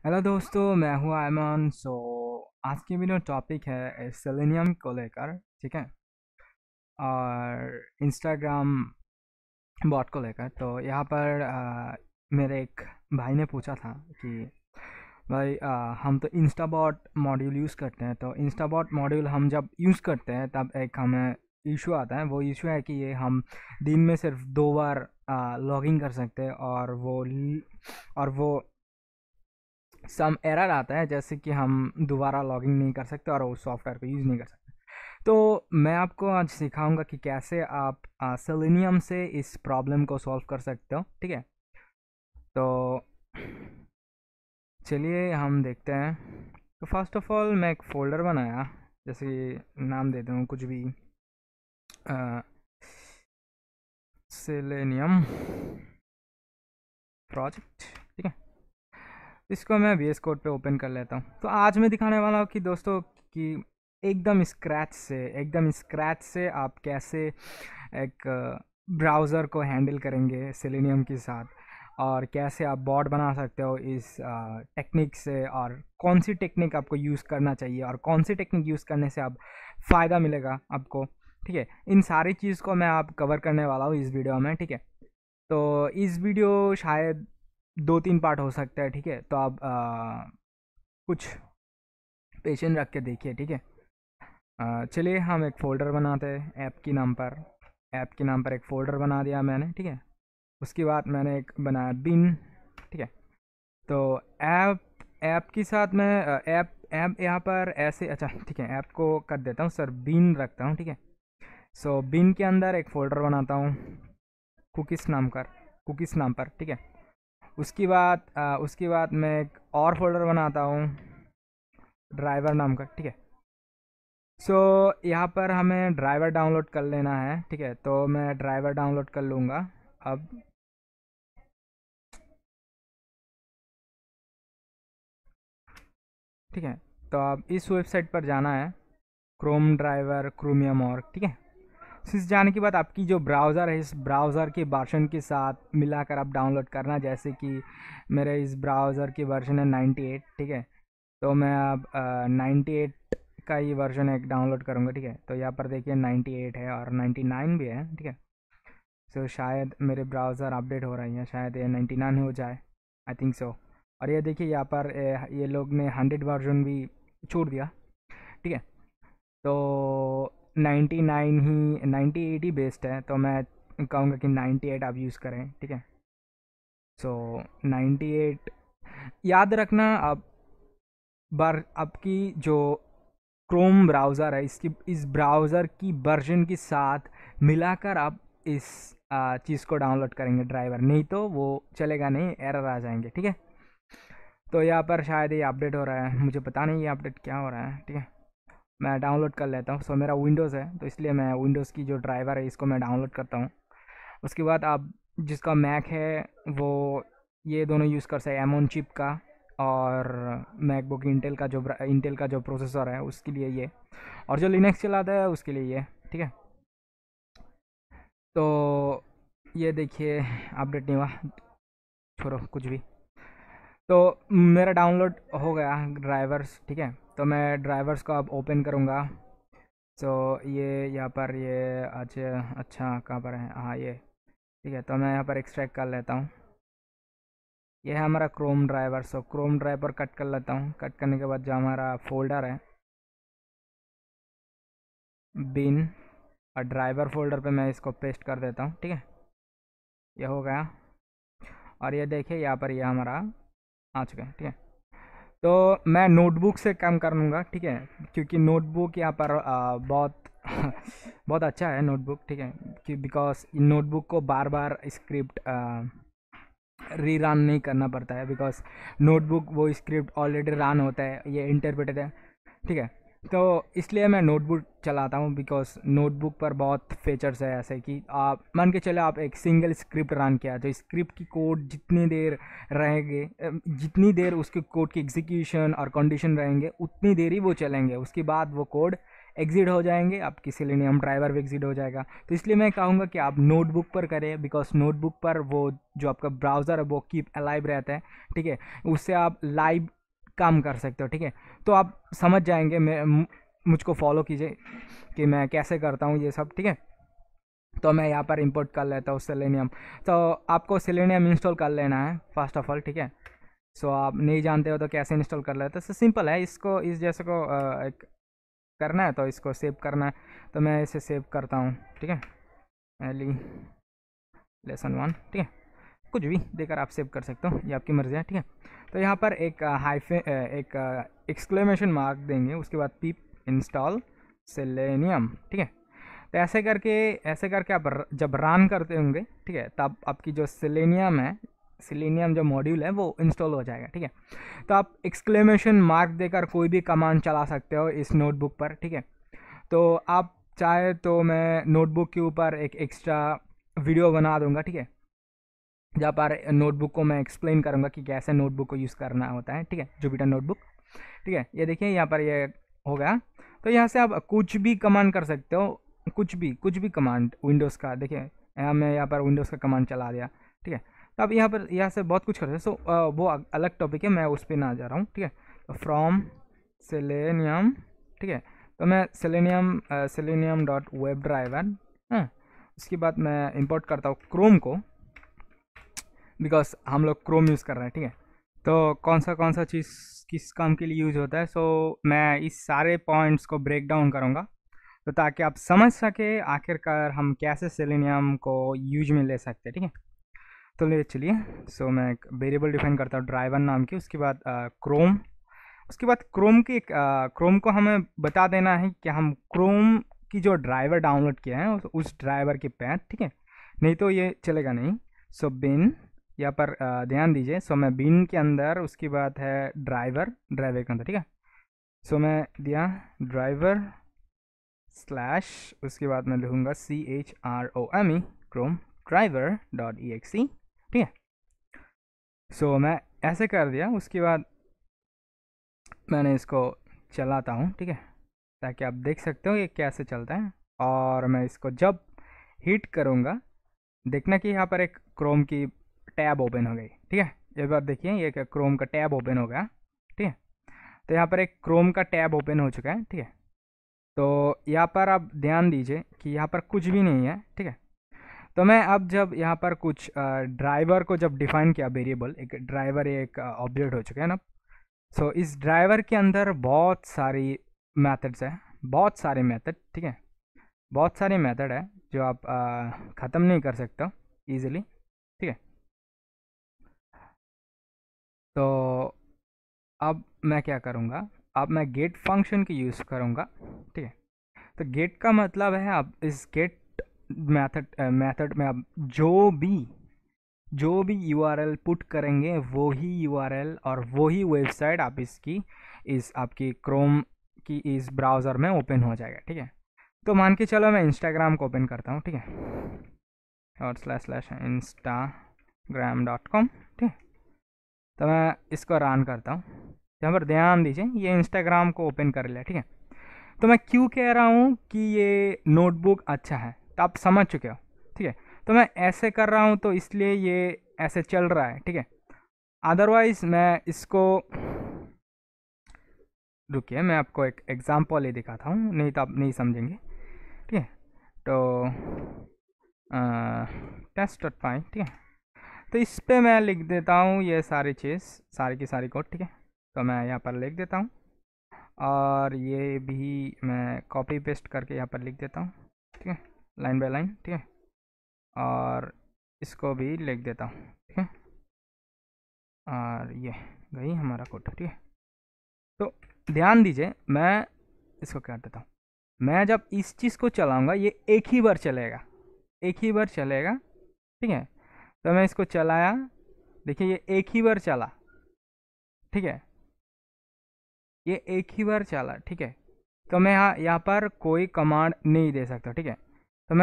Hello दोस्तों, मैं हूँ अयमान। आज की वीडियो टॉपिक है सेलेनियम को लेकर, ठीक है, और इंस्टाग्राम बॉट को लेकर। तो यहाँ पर मेरे एक भाई ने पूछा था कि भाई हम तो इंस्टा बॉट मॉड्यूल यूज़ करते हैं। तो इंस्टा बॉट मॉड्यूल हम जब यूज़ करते हैं तब एक हमें इशू आता है। वो इशू है कि ये हम दिन में सिर्फ 2 बार लॉगिन कर सकते हैं, और वो सम एरर आता है, जैसे कि हम दोबारा लॉगिन नहीं कर सकते और उस सॉफ्टवेयर को यूज़ नहीं कर सकते। तो मैं आपको आज सिखाऊंगा कि कैसे आप सेलेनियम से इस प्रॉब्लम को सॉल्व कर सकते हो, ठीक है। तो चलिए हम देखते हैं। तो फर्स्ट ऑफ ऑल मैं एक फ़ोल्डर बनाया, जैसे नाम देता हूँ कुछ भी, सेलेनियम प्रोजेक्ट, ठीक है। इसको मैं वी एस कोड पे ओपन कर लेता हूँ। तो आज मैं दिखाने वाला हूँ कि दोस्तों कि एकदम स्क्रैच से आप कैसे एक ब्राउज़र को हैंडल करेंगे सेलेनियम के साथ, और कैसे आप बॉट बना सकते हो इस टेक्निक से, और कौन सी टेक्निक आपको यूज़ करना चाहिए और कौन सी टेक्निक यूज़ करने से आप फ़ायदा मिलेगा आपको, ठीक है। इन सारी चीज़ को मैं आप कवर करने वाला हूँ इस वीडियो में, ठीक है। तो इस वीडियो शायद 2-3 पार्ट हो सकता है, ठीक है। तो आप कुछ पेशेंस रख के देखिए, ठीक है। चलिए हम एक फ़ोल्डर बनाते हैं ऐप के नाम पर एक फ़ोल्डर बना दिया मैंने, ठीक है। उसके बाद मैंने एक बनाया बिन, ठीक है। तो ऐप ऐप के साथ मैं ऐप ऐप यहाँ पर ऐसे, अच्छा ठीक है, ऐप को कर देता हूँ सर, बिन रखता हूँ, ठीक है। बिन के अंदर एक फ़ोल्डर बनाता हूँ कुकीज़ नाम पर, ठीक है। उसके बाद मैं एक और फोल्डर बनाता हूँ ड्राइवर नाम का, ठीक है। यहाँ पर हमें ड्राइवर डाउनलोड कर लेना है, ठीक है। तो मैं ड्राइवर डाउनलोड कर लूँगा अब, ठीक है। तो अब इस वेबसाइट पर जाना है, क्रोम ड्राइवर क्रोमियम और, ठीक है। इस जाने के बाद आपकी जो ब्राउज़र है, इस ब्राउज़र के वर्जन के साथ मिलाकर आप डाउनलोड करना। जैसे कि मेरे इस ब्राउज़र की वर्जन है 98, ठीक है। तो मैं अब 98 का ही वर्जन एक डाउनलोड करूँगा, ठीक है। तो यहाँ पर देखिए 98 है और 99 भी है, ठीक है। शायद मेरे ब्राउज़र अपडेट हो रही है, शायद ये 99 हो जाए, आई थिंक सो। और ये देखिए यहाँ पर ये लोग ने 100 वर्जन भी छोड़ दिया, ठीक है। तो 99 ही 98 ही बेस्ट है, तो मैं कहूँगा कि 98 आप यूज़ करें, ठीक है। 98 याद रखना। अब बार आपकी जो क्रोम ब्राउज़र है, इसकी इस ब्राउज़र की वर्जन के साथ मिलाकर आप इस चीज़ को डाउनलोड करेंगे ड्राइवर, नहीं तो वो चलेगा नहीं, एरर आ जाएंगे, ठीक है। तो यहाँ पर शायद ये अपडेट हो रहा है, मुझे पता नहीं ये अपडेट क्या हो रहा है, ठीक है। मैं डाउनलोड कर लेता हूँ। मेरा विंडोज़ है, तो इसलिए मैं विंडोज़ की जो ड्राइवर है इसको मैं डाउनलोड करता हूँ। उसके बाद आप जिसका मैक है वो ये दोनों यूज़ कर सकते हैं, एम ऑन चिप का और मैकबुक इंटेल का जो प्रोसेसर है उसके लिए ये, और जो लिनक्स चलाता है उसके लिए ये, ठीक है। तो ये देखिए अपडेट नहीं हुआ, छोड़ो कुछ भी। तो मेरा डाउनलोड हो गया ड्राइवर्स, ठीक है। तो मैं ड्राइवर्स को अब ओपन करूँगा। ये यहाँ पर ये अच्छा कहाँ पर है, हाँ ये, ठीक है। तो मैं यहाँ पर एक्सट्रैक्ट कर लेता हूँ। ये है हमारा Chrome driver. Chrome driver cut कर लेता हूँ। कट करने के बाद जो हमारा फोल्डर है बिन और ड्राइवर फोल्डर पे मैं इसको पेस्ट कर देता हूँ, ठीक है। ये हो गया। और ये देखिए यहाँ पर ये हमारा आ चुका है, ठीक है। तो मैं नोटबुक से काम कर लूँगा, ठीक है, क्योंकि नोटबुक यहाँ पर बहुत बहुत अच्छा है नोटबुक, ठीक है। कि बिकॉज नोटबुक को बार बार स्क्रिप्ट रीरन नहीं करना पड़ता है, बिकॉज नोटबुक वो स्क्रिप्ट ऑलरेडी रन होता है, ये इंटरप्रेटेड है, ठीक है। तो इसलिए मैं नोटबुक चलाता हूँ, बिकॉज नोटबुक पर बहुत फीचर्स है, ऐसे कि आप मान के चले आप एक सिंगल स्क्रिप्ट रन किया तो स्क्रिप्ट की कोड जितनी देर रहेंगे, जितनी देर उसके कोड की एग्जीक्यूशन और कंडीशन रहेंगे उतनी देर ही वो चलेंगे। उसके बाद वो कोड एग्जिट हो जाएंगे, आपकी सेलेनियम ड्राइवर भी एग्जिट हो जाएगा। तो इसलिए मैं कहूँगा कि आप नोटबुक पर करें, बिकॉज नोटबुक पर वो जो आपका ब्राउज़र है वो कीप अलाइव रहता है, ठीक है। उससे आप लाइव काम कर सकते हो, ठीक है। तो आप समझ जाएंगे, मुझको फॉलो कीजिए कि मैं कैसे करता हूँ ये सब, ठीक है। तो मैं यहाँ पर इंपोर्ट कर लेता हूँ सेलेनियम। तो आपको सेलेनियम इंस्टॉल कर लेना है फर्स्ट ऑफ ऑल, ठीक है। सो आप नहीं जानते हो तो कैसे इंस्टॉल कर लेते हो, तो सिंपल है, इसको इस जैसे को एक करना है तो इसको सेव करना है। तो मैं इसे सेव करता हूँ, ठीक है, एली लेसन 1, ठीक है। कुछ भी देकर आप सेव कर सकते हो, ये आपकी मर्जी है, ठीक है। तो यहाँ पर एक हाइफे एक एक्सक्लेमेशन मार्क देंगे, उसके बाद पीप इंस्टॉल सेलेनियम, ठीक है। तो ऐसे करके आप जब रन करते होंगे, ठीक है, तब आपकी जो सेलेनियम है, सेलेनियम जो मॉड्यूल है वो इंस्टॉल हो जाएगा, ठीक है। तो आप एक्सक्लेमेशन मार्क देकर कोई भी कमांड चला सकते हो इस नोटबुक पर, ठीक है। तो आप चाहे तो मैं नोटबुक के ऊपर एक एक्स्ट्रा वीडियो बना दूंगा, ठीक है, जहाँ पर नोटबुक को मैं एक्सप्लेन करूंगा कि कैसे नोटबुक को यूज़ करना होता है, ठीक है, जुपिटर नोटबुक, ठीक है। ये देखिए यहाँ पर ये हो गया। तो यहाँ से आप कुछ भी कमांड कर सकते हो, कुछ भी कमांड विंडोज़ का, देखिए मैं यहाँ पर विंडोज़ का कमांड चला दिया, ठीक है। तो अब यहाँ से बहुत कुछ करते हैं। सो वो अलग टॉपिक है, मैं उस पर ना जा रहा हूँ, ठीक है। तो फ्रॉम सेलेनियम, ठीक है। तो मैं सेलेनियम डॉट वेब ड्राइवर, हाँ, उसके बाद मैं इंपोर्ट करता हूँ क्रोम को, बिकॉज हम लोग क्रोम यूज़ कर रहे हैं, ठीक है। तो कौन सा चीज़ किस काम के लिए यूज होता है, सो मैं इस सारे पॉइंट्स को ब्रेक डाउन करूँगा, तो ताकि आप समझ सके आखिरकार हम कैसे सेलेनियम को यूज में ले सकते हैं, ठीक है। तो ले चलिए, सो मैं एक वेरिएबल डिफाइन करता हूँ ड्राइवर नाम की, उसके बाद क्रोम, उसके बाद क्रोम को हमें बता देना है कि हम क्रोम की जो ड्राइवर डाउनलोड किया है उस ड्राइवर के पैथ, ठीक है, नहीं तो ये चलेगा नहीं। सो बिन, यहाँ पर ध्यान दीजिए, सो मैं बिन के अंदर, उसकी बात है ड्राइवर के अंदर, ठीक है। सो मैं दिया ड्राइवर स्लैश, उसके बाद मैं लिखूँगा CHROME Chrome driver dot EXE, ठीक है। सो मैं ऐसे कर दिया, उसके बाद मैंने इसको चलाता हूँ, ठीक है, ताकि आप देख सकते हो ये कैसे चलता है। और मैं इसको जब हिट करूँगा, देखना कि यहाँ पर एक क्रोम की टैब ओपन हो गई, ठीक है। एक बार देखिए, ये क्रोम का टैब ओपन हो गया, ठीक है। तो यहाँ पर एक क्रोम का टैब ओपन हो चुका है, ठीक है। तो यहाँ पर आप ध्यान दीजिए कि यहाँ पर कुछ भी नहीं है, ठीक है। तो मैं अब जब यहाँ पर कुछ ड्राइवर को जब डिफाइन किया, वेरिएबल एक ड्राइवर एक ऑब्जेक्ट हो चुका है ना। सो इस ड्राइवर के अंदर बहुत सारी मेथड्स है, बहुत सारे मेथड, ठीक है, बहुत सारे मेथड है जो आप ख़त्म नहीं कर सकते हो ईजिली, ठीक है। तो अब मैं क्या करूँगा, अब मैं गेट फंक्शन की यूज़ करूँगा, ठीक है। तो गेट का मतलब है आप इस गेट मेथड में आप जो भी यूआरएल पुट करेंगे वो ही यूआरएल और वो ही वेबसाइट आप इसकी इस आपकी क्रोम की इस ब्राउज़र में ओपन हो जाएगा, ठीक है। तो मान के चलो मैं इंस्टाग्राम को ओपन करता हूँ, ठीक है, और //instagram.com, ठीक है। तो मैं इसको रन करता हूँ, यहाँ पर ध्यान दीजिए ये इंस्टाग्राम को ओपन कर लिया, ठीक है। तो मैं क्यों कह रहा हूँ कि ये नोटबुक अच्छा है, तो आप समझ चुके हो, ठीक है। तो मैं ऐसे कर रहा हूँ तो इसलिए ये ऐसे चल रहा है, ठीक है। अदरवाइज मैं इसको, रुकिए मैं आपको एक एग्जांपल ही दिखाता हूँ, नहीं तो आप नहीं समझेंगे, ठीक है। तो test.py, ठीक है। तो इस पे मैं लिख देता हूँ ये सारी चीज़, सारी की सारी कोड, ठीक है। तो मैं यहाँ पर लिख देता हूँ, और ये भी मैं कॉपी पेस्ट करके यहाँ पर लिख देता हूँ, ठीक है, लाइन बाय लाइन, ठीक है। और इसको भी लिख देता हूँ, ठीक है, और ये गई हमारा कोड, ठीक है। तो ध्यान दीजिए, मैं इसको कर देता हूँ, मैं जब इस चीज़ को चलाऊँगा ये एक ही बार चलेगा, एक ही बार चलेगा, ठीक है। तो मैं इसको चलाया, देखिए ये एक ही बार चला, ठीक है, ये एक ही बार चला, ठीक है। तो मैं यहाँ पर कोई कमांड नहीं दे सकता, ठीक है। तो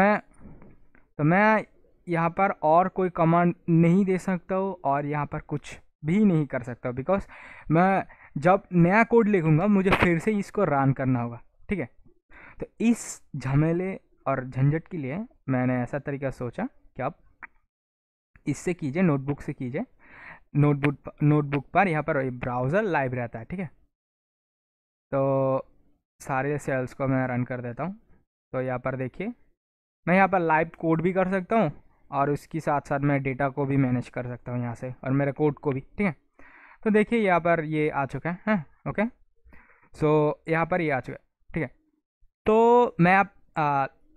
मैं यहाँ पर और कोई कमांड नहीं दे सकता हूँ, और यहाँ पर कुछ भी नहीं कर सकता, बिकॉज मैं जब नया कोड लिखूँगा मुझे फिर से इसको रन करना होगा, ठीक है। तो इस झमेले और झंझट के लिए मैंने ऐसा तरीका सोचा कि आप इससे कीजिए, नोटबुक से कीजिए, नोटबुक पर यहाँ पर ब्राउज़र लाइव रहता है, ठीक है। तो सारे सेल्स को मैं रन कर देता हूँ। तो यहाँ पर देखिए मैं यहाँ पर लाइव कोड भी कर सकता हूँ और उसके साथ साथ मैं डेटा को भी मैनेज कर सकता हूँ यहाँ से, और मेरे कोड को भी, ठीक है। तो देखिए यहाँ पर ये आ चुका है, ओके। सो यहाँ पर ये आ चुका है, ठीक है। तो मैं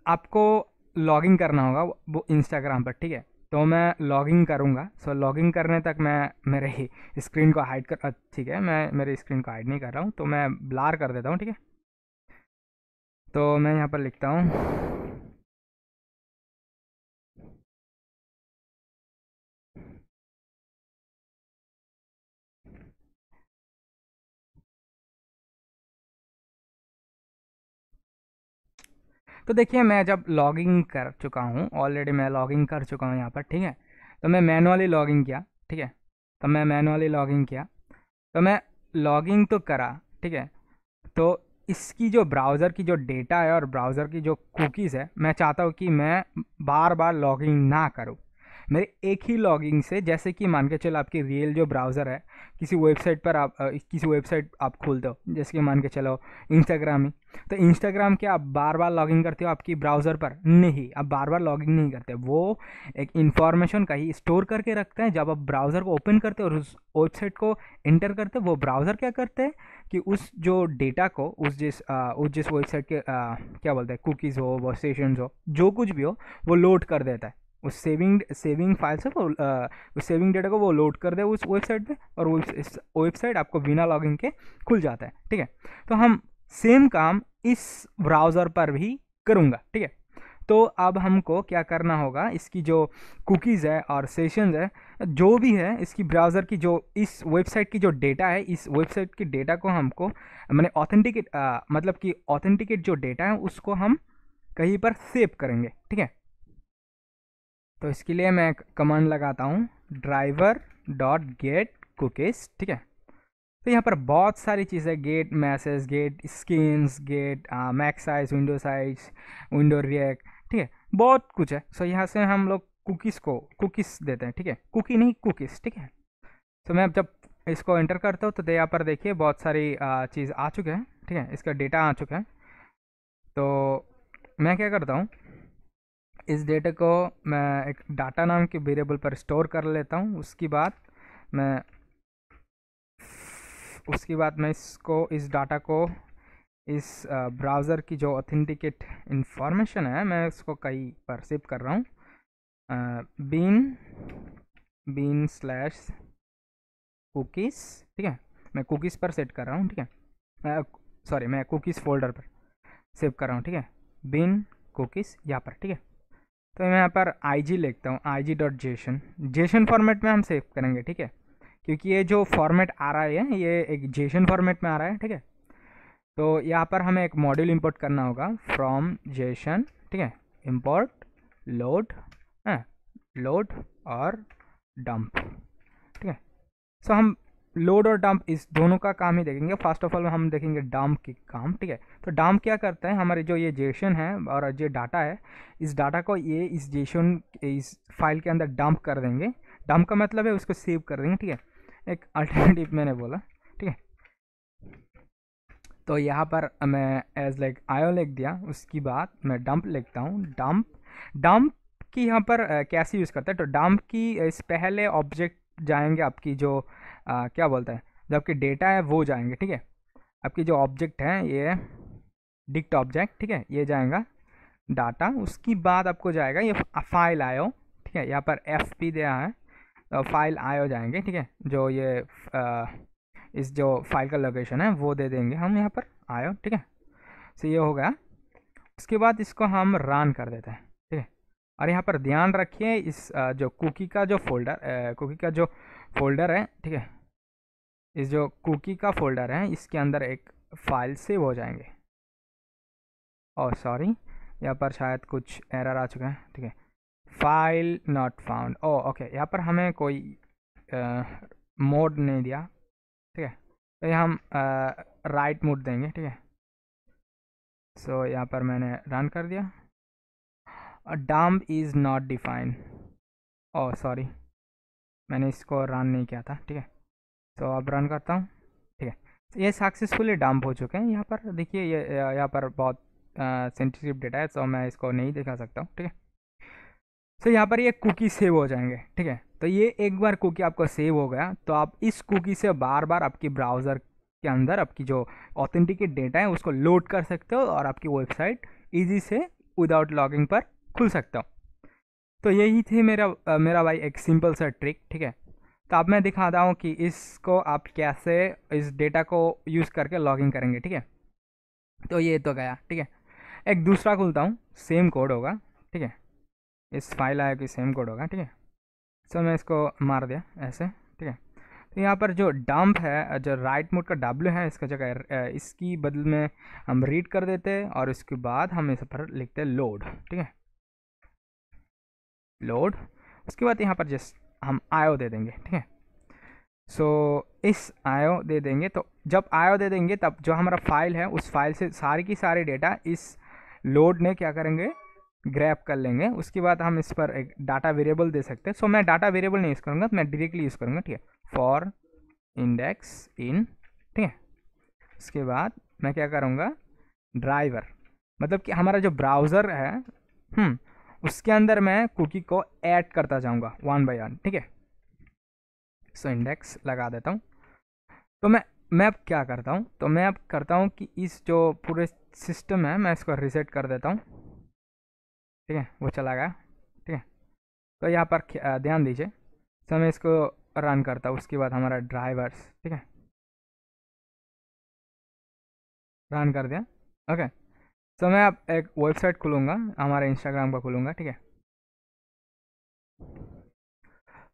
आपको लॉगिन करना होगा वो इंस्टाग्राम पर, ठीक है। तो मैं लॉगिन करूँगा। सो लॉगिन करने तक मैं मेरे ही स्क्रीन को हाइड कर, ठीक है, मैं मेरे स्क्रीन को हाइड नहीं कर रहा हूँ, तो मैं ब्लर कर देता हूँ, ठीक है। तो मैं यहाँ पर लिखता हूँ तो देखिए मैं जब लॉगिन कर चुका हूँ, ऑलरेडी मैं लॉगिन कर चुका हूँ यहाँ पर, ठीक है। तो मैं मैनुअली लॉगिन किया, ठीक है। तो मैं मैनुअली लॉगिन किया, तो मैं लॉगिन तो करा, ठीक है। तो इसकी जो ब्राउज़र की जो डेटा है और ब्राउज़र की जो कुकीज़ है, मैं चाहता हूँ कि मैं बार बार लॉगिन ना करूँ। मेरे एक ही लॉगिन से, जैसे कि मान के चलो आपकी रियल जो ब्राउज़र है, किसी वेबसाइट पर आप किसी वेबसाइट आप खोलते हो, जैसे कि मान के चलो इंस्टाग्राम ही। तो इंस्टाग्राम क्या आप बार बार लॉगिन करते हो आपकी ब्राउज़र पर? नहीं, आप बार बार लॉगिन नहीं करते। वो एक इंफॉर्मेशन कहीं स्टोर करके रखते हैं। जब आप ब्राउज़र को ओपन करते हो और उस वेबसाइट को एंटर करते हो, वो ब्राउज़र क्या करते हैं कि उस जो डेटा को उस जिस वेबसाइट के क्या बोलते हैं, कुकीज़ हो, वो सेशंस हो, जो कुछ भी हो, वो लोड कर देता है उस सेविंग फाइल से। वो उस सेविंग डेटा को वो लोड कर दे उस वेबसाइट पे, और वो वेबसाइट आपको बिना लॉगिन के खुल जाता है, ठीक है। तो हम सेम काम इस ब्राउज़र पर भी करूँगा, ठीक है। तो अब हमको क्या करना होगा, इसकी जो कुकीज़ है और सेशंस है, जो भी है इसकी ब्राउज़र की जो इस वेबसाइट की जो डेटा है, इस वेबसाइट की डेटा को हमको मैंने ऑथेंटिकेट मतलब कि ऑथेंटिकेट जो डेटा है उसको हम कहीं पर सेव करेंगे, ठीक है। तो इसके लिए मैं कमांड लगाता हूँ ड्राइवर डॉट गेट कुकीज़, ठीक है। तो यहाँ पर बहुत सारी चीज़ें, get message, get skins, get max size, window size, window react, ठीक है, बहुत कुछ है। सो यहाँ से हम लोग कुकीज़ देते हैं, ठीक है, कुकी नहीं कुकीज़, ठीक है। तो मैं जब इसको एंटर करता हूँ तो यहाँ पर देखिए बहुत सारी चीज़ आ चुके हैं, ठीक है, इसका डेटा आ चुका है। तो मैं क्या करता हूँ, इस डेटा को मैं एक डाटा नाम के वेरिएबल पर स्टोर कर लेता हूँ। मैं उसकी बाद मैं इस डाटा को इस ब्राउज़र की जो ऑथेंटिकेट इंफॉर्मेशन है, मैं उसको कहीं पर सेव कर रहा हूँ। बीन बीन स्लैश कुकीज़, ठीक है। मैं कुकीज़ पर सेट कर रहा हूँ, ठीक है। सॉरी, मैं कुकीज़ फोल्डर पर सेव कर रहा हूँ, ठीक है। बिन कुकीज़ यहाँ पर, ठीक है। तो मैं यहाँ पर आई जी लिखता हूँ, आई जी डॉट जेसन, जेसन फॉर्मेट में हम सेव करेंगे, ठीक है। क्योंकि ये जो फॉर्मेट आ रहा है ये एक जेसन फॉर्मेट में आ रहा है, ठीक है। तो यहाँ पर हमें एक मॉड्यूल इंपोर्ट करना होगा फ्रॉम जेसन, ठीक है। इंपोर्ट लोड, लोड और डंप, ठीक है। सो हम लोड और डंप इस दोनों का काम ही देखेंगे। फर्स्ट ऑफ ऑल हम देखेंगे डंप की काम, ठीक है। तो डंप क्या करता है, हमारे जो ये जेसन है और जो डाटा है, इस डाटा को ये इस जेसन इस फाइल के अंदर डंप कर देंगे। डंप का मतलब है उसको सेव कर देंगे, ठीक है। एक अल्टरनेटिव मैंने बोला, ठीक है। तो यहाँ पर मैं एज लाइक आयो लिख दिया, उसकी बाद मैं डंप लिखता हूँ। डंप की यहाँ पर कैसे यूज़ करता है, तो डंप की इस पहले ऑब्जेक्ट जाएंगे आपकी जो क्या बोलते हैं, जो आपकी डेटा है वो जाएंगे, ठीक है। आपकी जो ऑब्जेक्ट है ये डिक्ट ऑब्जेक्ट, ठीक है, ये जाएगा डाटा। उसकी बाद आपको जाएगा ये फाइल आयो, ठीक है। यहाँ पर एफ पी दिया है, तो फाइल आयो जाएंगे, ठीक है। जो ये इस जो फाइल का लोकेशन है वो दे देंगे हम यहाँ पर आयो, ठीक है। तो ये हो गया। उसके बाद इसको हम रन कर देते हैं, ठीक है। और यहाँ पर ध्यान रखिए इस जो कुकी का जो फोल्डर है, ठीक है, इस जो कुकी का फोल्डर है इसके अंदर एक फाइल सेव हो जाएंगे। और सॉरी, यहाँ पर शायद कुछ एरर आ चुका है, ठीक है। File not found, oh okay, यहाँ पर हमें कोई मोड नहीं दिया, ठीक है। तो यहाँ हम राइट मोड देंगे, ठीक है। सो यहाँ पर मैंने रन कर दिया। Dump is not defined, oh sorry, मैंने इसको रन नहीं किया था, ठीक है। तो अब रन करता हूँ, ठीक है। ये सक्सेसफुली डंप हो चुके हैं। यहाँ पर देखिए, ये यहाँ पर बहुत सेंसिटिव डेटा है, तो मैं इसको नहीं दिखा सकता हूँ, ठीक है। तो यहाँ पर ये कुकी सेव हो जाएंगे, ठीक है। तो ये एक बार कुकी आपको सेव हो गया, तो आप इस कुकी से बार बार आपकी ब्राउज़र के अंदर आपकी जो ऑथेंटिकेट डेटा है उसको लोड कर सकते हो और आपकी वेबसाइट ईजी से विदाउट लॉगिंग पर खुल सकते हो। तो यही थी मेरा भाई एक सिंपल सा ट्रिक, ठीक है। तो अब मैं दिखाता हूँ कि इसको आप कैसे इस डेटा को यूज़ करके लॉगिंग करेंगे, ठीक है। तो ये तो गया, ठीक है। एक दूसरा खुलता हूँ, सेम कोड होगा, ठीक है। इस फाइल आया कि सेम कोड होगा, ठीक है। सो मैं इसको मार दिया ऐसे, ठीक है। तो यहाँ पर जो डंप है, जो राइट मोड का डब्ल्यू है, इसका जगह इसकी बदल में हम रीड कर देते हैं और इसके बाद हम इस पर लिखते हैं लोड, ठीक है। लोड, उसके बाद यहाँ पर जस्ट हम आयो दे देंगे, ठीक है। सो इस आयो दे देंगे, तो जब आयो दे देंगे तब जो हमारा फाइल है उस फाइल से सारी की सारी डेटा इस लोड ने क्या करेंगे, ग्रैब कर लेंगे। उसके बाद हम इस पर एक डाटा वेरिएबल दे सकते हैं। सो मैं डाटा वेरिएबल नहीं यूज़ करूँगा, मैं डायरेक्टली यूज़ करूँगा, ठीक है। फॉर इंडेक्स इन, ठीक है। उसके बाद मैं क्या करूँगा, ड्राइवर, मतलब कि हमारा जो ब्राउज़र है, उसके अंदर मैं कुकी को ऐड करता जाऊँगा वन बाय वन, ठीक है। सो इंडेक्स लगा देता हूँ। तो मैं अब क्या करता हूँ, तो मैं अब करता हूँ कि इस जो पूरे सिस्टम है मैं इसको रिसेट कर देता हूँ, ठीक है। वो चला गया, ठीक है। तो यहाँ पर ध्यान दीजिए। तो मैं इसको रन करता हूँ, उसके बाद हमारा ड्राइवर्स, ठीक है, रन कर दिया, ओके। तो मैं अब एक वेबसाइट खुलूँगा, हमारे इंस्टाग्राम का खुलूँगा, ठीक है।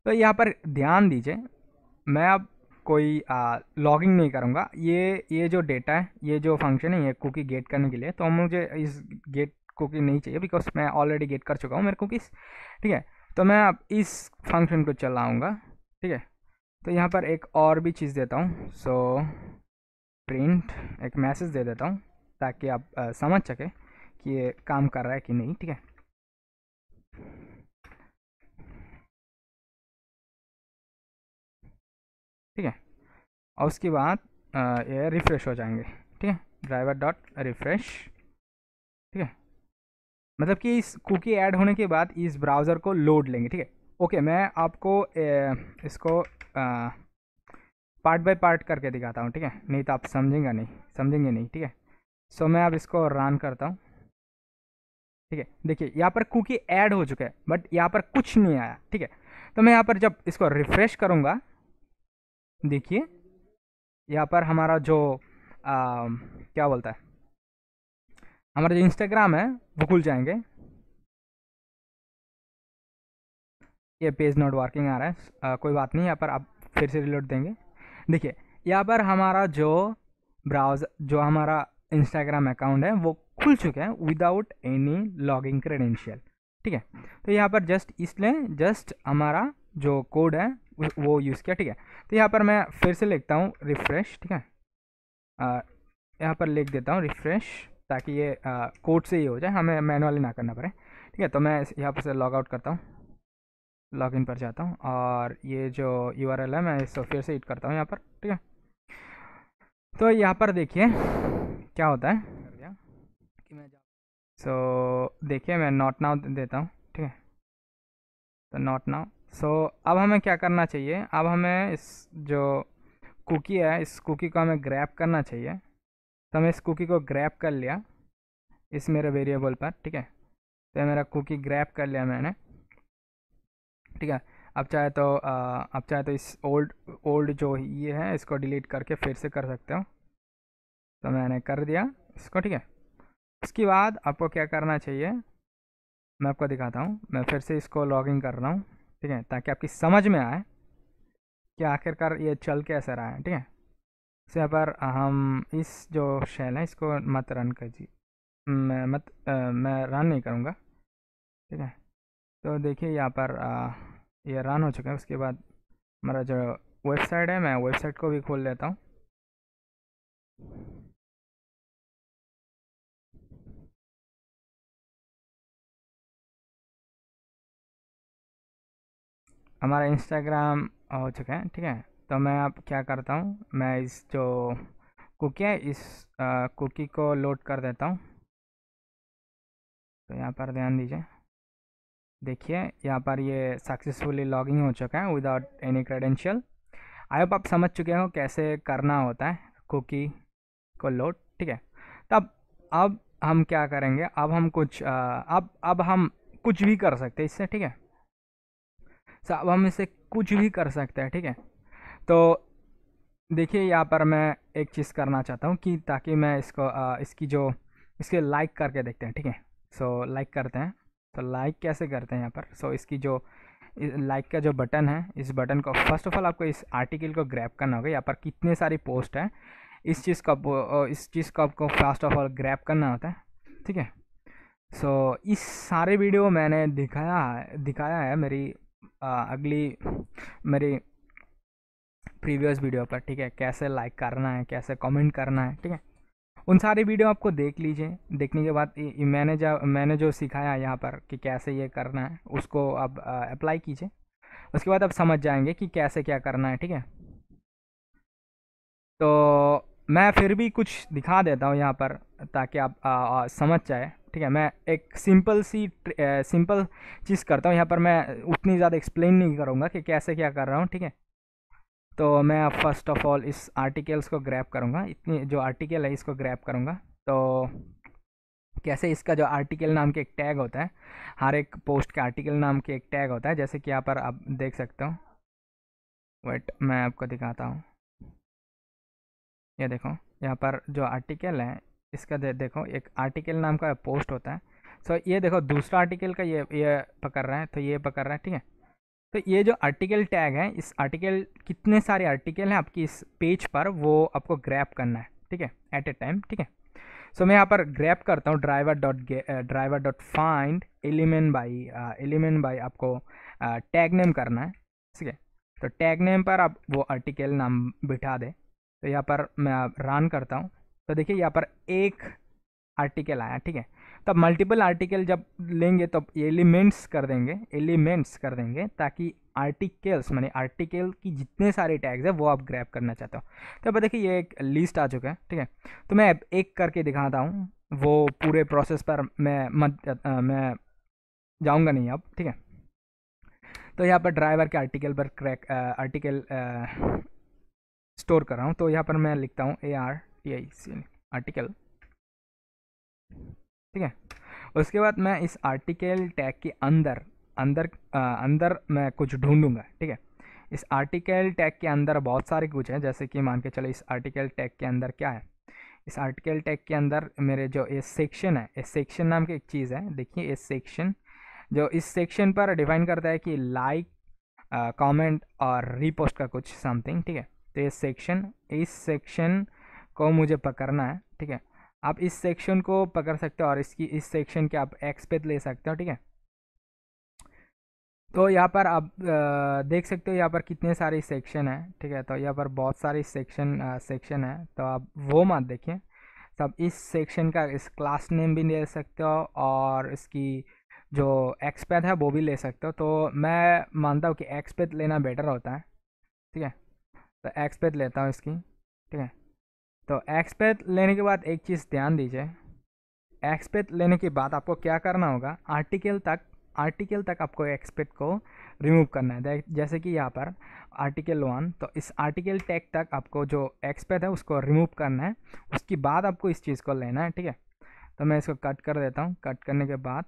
तो यहाँ पर ध्यान दीजिए, मैं अब कोई लॉगिंग नहीं करूँगा। ये जो डेटा है, ये जो फंक्शन है, ये कुकी गेट करने के लिए, तो मुझे इस गेट कुकी नहीं चाहिए, बिकॉज मैं ऑलरेडी गेट कर चुका हूँ मेरे कुकीज़, ठीक है। तो मैं अब इस फंक्शन को चलाऊँगा, ठीक है। तो यहाँ पर एक और भी चीज़ देता हूँ, सो प्रिंट एक मैसेज दे देता हूँ ताकि आप समझ सकें कि ये काम कर रहा है कि नहीं, ठीक है। ठीक है, और उसके बाद ये रिफ़्रेश हो जाएंगे, ठीक है। ड्राइवर डॉट रिफ़्रेश, ठीक है। मतलब कि इस कुकी ऐड होने के बाद इस ब्राउज़र को लोड लेंगे, ठीक है। ओके, मैं आपको इसको पार्ट बाय पार्ट करके दिखाता हूँ, ठीक है। नहीं तो आप समझेंगे नहीं, ठीक है। सो मैं अब इसको रन करता हूँ, ठीक है। देखिए यहाँ पर कुकी ऐड हो चुका है, बट यहाँ पर कुछ नहीं आया, ठीक है। तो मैं यहाँ पर जब इसको रिफ़्रेश करूँगा, देखिए यहाँ पर हमारा जो क्या बोलता है, हमारा जो इंस्टाग्राम है वो खुल जाएंगे। ये पेज नॉट वर्किंग आ रहा है, कोई बात नहीं, यहाँ पर आप फिर से रिलोड देंगे। देखिए यहाँ पर हमारा जो ब्राउज़र, जो हमारा इंस्टाग्राम अकाउंट है वो खुल चुका है विदाउट एनी लॉगिंग क्रेडेंशियल, ठीक है। तो यहाँ पर जस्ट इसलिए जस्ट हमारा जो कोड है वो यूज़ किया, ठीक है। तो यहाँ पर मैं फिर से लिखता हूँ रिफ़्रेश, ठीक है। यहाँ पर लिख देता हूँ रिफ़्रेश, ताकि ये कोड से ही हो जाए, हमें मैनुअली ना करना पड़े, ठीक है। तो मैं यहाँ पर से लॉग आउट करता हूँ, लॉगिन पर जाता हूँ और ये जो यूआरएल है मैं इसको फिर से हिट करता हूँ यहाँ पर, ठीक है। तो यहाँ पर देखिए क्या होता है, कर दिया कि मैं देखिए मैं नॉट नाउ देता हूँ, ठीक है। तो नॉट नाउ। अब हमें क्या करना चाहिए, अब हमें इस जो कुकी है इस कुकी को हमें ग्रैब करना चाहिए। तो हमें इस कुकी को ग्रैब कर लिया इस मेरे वेरिएबल पर, ठीक है। तो मेरा कुकी ग्रैब कर लिया मैंने, ठीक है। अब चाहे तो इस ओल्ड ओल्ड जो ये है इसको डिलीट करके फिर से कर सकते हो। तो मैंने कर दिया इसको, ठीक है। उसके बाद आपको क्या करना चाहिए मैं आपको दिखाता हूँ। मैं फिर से इसको लॉगिन कर रहा हूँ, ठीक है, ताकि आपकी समझ में आए कि आखिरकार ये चल कैसे रहा है, ठीक है। इस यहाँ पर हम इस जो शेल है इसको मत रन कीजिए, मैं रन नहीं करूँगा, ठीक है। तो देखिए यहाँ पर ये रन हो चुका है। उसके बाद हमारा जो वेबसाइट है, मैं वेबसाइट को भी खोल लेता हूँ। हमारा इंस्टाग्राम हो चुका है, ठीक है। तो मैं अब क्या करता हूँ, मैं इस जो कुकी है इस कुकी को लोड कर देता हूँ। तो यहाँ पर ध्यान दीजिए, देखिए यहाँ पर ये सक्सेसफुली लॉगिंग हो चुका है without any credential. I hope आप समझ चुके हो कैसे करना होता है कुकी को लोड, ठीक है। तब अब हम क्या करेंगे, अब हम कुछ अब हम कुछ भी कर सकते हैं इससे, ठीक है। अब हम इससे कुछ भी कर सकते हैं, ठीक है। तो देखिए यहाँ पर मैं एक चीज़ करना चाहता हूँ कि ताकि मैं इसको इसकी जो इसके लाइक करके देखते हैं, ठीक है। सो लाइक करते हैं, तो लाइक कैसे करते हैं यहाँ पर। सो इसकी जो लाइक का जो बटन है, इस बटन को फर्स्ट ऑफ ऑल आपको इस आर्टिकल को ग्रैब करना होगा। यहाँ पर कितने सारी पोस्ट है, इस चीज़ को आपको फर्स्ट ऑफ ऑल ग्रैब करना होता है, ठीक है। सो इस सारे वीडियो मैंने दिखाया है मेरी अगली मेरी प्रीवियस वीडियो पर, ठीक है। कैसे लाइक करना है, कैसे कमेंट करना है, ठीक है। उन सारी वीडियो आपको देख लीजिए। देखने के बाद मैंने जो सिखाया यहाँ पर कि कैसे ये करना है, उसको आप अप्लाई कीजिए। उसके बाद आप समझ जाएंगे कि कैसे क्या करना है, ठीक है। तो मैं फिर भी कुछ दिखा देता हूँ यहाँ पर ताकि आप समझ जाए, ठीक है। मैं एक सिंपल चीज़ करता हूँ यहाँ पर। मैं उतनी ज़्यादा एक्सप्लेन नहीं करूँगा कि कैसे क्या कर रहा हूँ, ठीक है। तो मैं अब फर्स्ट ऑफ ऑल इस आर्टिकल्स को ग्रैब करूँगा, इतनी जो आर्टिकल है इसको ग्रैब करूँगा। तो कैसे, इसका जो आर्टिकल नाम के एक टैग होता है, हर एक पोस्ट के आर्टिकल नाम के एक टैग होता है, जैसे कि यहाँ पर आप देख सकते हो। वेट, मैं आपको दिखाता हूँ। ये देखो यहाँ पर जो आर्टिकल है इसका देखो, एक आर्टिकल नाम का पोस्ट होता है। सो ये देखो दूसरा आर्टिकल का ये पकड़ रहा है, तो ये पकड़ रहा है, ठीक है। तो ये जो आर्टिकल टैग है, इस आर्टिकल कितने सारे आर्टिकल हैं आपकी इस पेज पर, वो आपको ग्रैब करना है, ठीक है, एट ए टाइम, ठीक है। सो मैं यहाँ पर ग्रैब करता हूँ driver dot find element by आपको टैग नेम करना है, ठीक है। तो टैग नेम पर आप वो आर्टिकल नाम बिठा दे। तो यहाँ पर मैं रन करता हूँ, तो देखिए यहाँ पर एक आर्टिकल आया, ठीक है। तब मल्टीपल आर्टिकल जब लेंगे तो एलिमेंट्स कर देंगे ताकि आर्टिकल्स माने आर्टिकल की जितने सारे टैग्स है वो आप ग्रैब करना चाहते हो। तो अब देखिए ये एक लिस्ट आ चुका है, ठीक है। तो मैं एक करके दिखाता हूँ, वो पूरे प्रोसेस पर मैं जाऊँगा नहीं अब, ठीक है। तो यहाँ पर ड्राइवर के आर्टिकल पर आर्टिकल स्टोर कर रहा हूँ। तो यहाँ पर मैं लिखता हूँ ARTIC आर्टिकल, ठीक है। उसके बाद मैं इस आर्टिकल टैग के अंदर मैं कुछ ढूंढूंगा, ठीक है। इस आर्टिकल टैग के अंदर बहुत सारे कुछ है, जैसे कि मान के चलो इस आर्टिकल टैग के अंदर क्या है। इस आर्टिकल टैग के अंदर मेरे जो ये सेक्शन है, इस सेक्शन नाम की एक चीज़ है। देखिए इस सेक्शन, जो इस सेक्शन पर डिफाइन करता है कि लाइक, कमेंट और रीपोस्ट का कुछ समथिंग, ठीक है। तो इस सेक्शन को मुझे पकड़ना है, ठीक है। आप इस सेक्शन को पकड़ सकते हो और इस सेक्शन के आप एक्सपेक्ट ले सकते हो, ठीक है। तो यहाँ पर आप देख सकते हो यहाँ पर कितने सारे सेक्शन है, ठीक है। तो यहाँ पर बहुत सारे सेक्शन है, तो आप वो मत देखिए। सब इस सेक्शन का इस क्लास नेम भी ले सकते हो और इसकी जो एक्सपेक्ट है वो भी ले सकते हो। तो मैं मानता हूँ कि एक्सपेक्ट लेना बेटर होता है, ठीक है। तो एक्सपेक्ट लेता हूँ इसकी, ठीक है। तो एक्सपेक्ट लेने के बाद एक चीज़ ध्यान दीजिए, एक्सपेक्ट लेने के बाद आपको क्या करना होगा, आर्टिकल तक आपको एक्सपेक्ट को रिमूव करना है। जैसे कि यहाँ पर आर्टिकल 1, तो इस आर्टिकल टैग तक आपको जो एक्सपेक्ट है उसको रिमूव करना है। उसके बाद आपको इस चीज़ को लेना है, ठीक है। तो मैं इसको कट कर देता हूँ। कट करने के बाद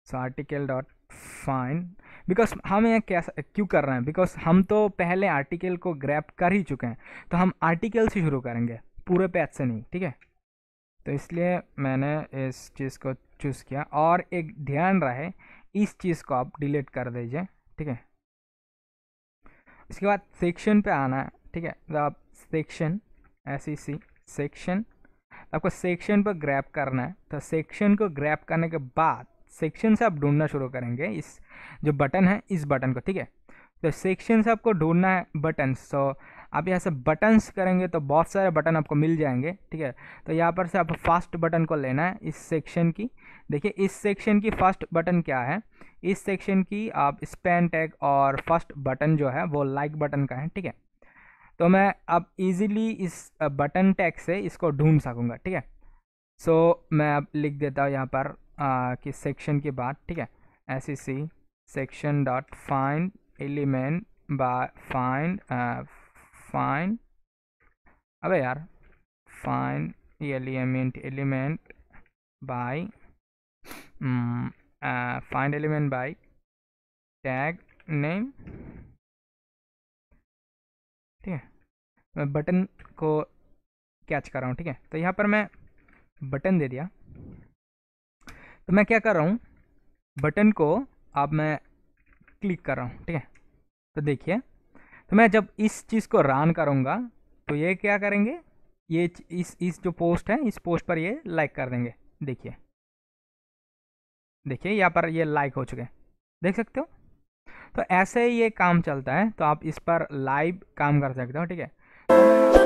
so article dot find, because हम यह क्यों कर रहे हैं, बिकॉज हम तो पहले आर्टिकल को ग्रैब कर ही चुके हैं, तो हम आर्टिकल से शुरू करेंगे, पूरे पेज से नहीं, ठीक है। तो इसलिए मैंने इस चीज़ को चूज़ किया। और एक ध्यान रहे, इस चीज़ को आप डिलीट कर दीजिए, ठीक है। इसके बाद सेक्शन पे आना है, ठीक है। तो आप सेक्शन सेक्शन, आपको सेक्शन पर ग्रैब करना है। तो सेक्शन को ग्रैब करने के बाद सेक्शन से आप ढूंढना शुरू करेंगे इस जो बटन है, इस बटन को, ठीक है। तो सेक्शन से आपको ढूंढना है बटन। सो आप यहाँ से बटन्स करेंगे तो बहुत सारे बटन आपको मिल जाएंगे, ठीक है। तो यहाँ पर से आप फर्स्ट बटन को लेना है इस सेक्शन की। देखिए इस सेक्शन की फर्स्ट बटन क्या है, इस सेक्शन की आप स्पैन टैग और फर्स्ट बटन जो है वो लाइक बटन का है, ठीक है। तो मैं अब इजीली इस बटन टैग से इसको ढूंढ सकूंगा, ठीक है। सो मैं अब लिख देता हूँ यहाँ पर कि सेक्शन के बाद, ठीक है, SEC section dot find element by find अबे यार find element by find element by tag name, ठीक है। मैं बटन को कैच कर रहा हूँ, ठीक है। तो यहाँ पर मैं बटन दे दिया। तो मैं क्या कर रहा हूँ, बटन को अब मैं क्लिक कर रहा हूँ, ठीक है। तो देखिए, तो मैं जब इस चीज़ को रन करूँगा तो ये क्या करेंगे, ये इस जो पोस्ट है इस पोस्ट पर ये लाइक कर देंगे। देखिए देखिए यहाँ पर ये लाइक हो चुके हैं, देख सकते हो। तो ऐसे ही ये काम चलता है, तो आप इस पर लाइव काम कर सकते हो, ठीक है।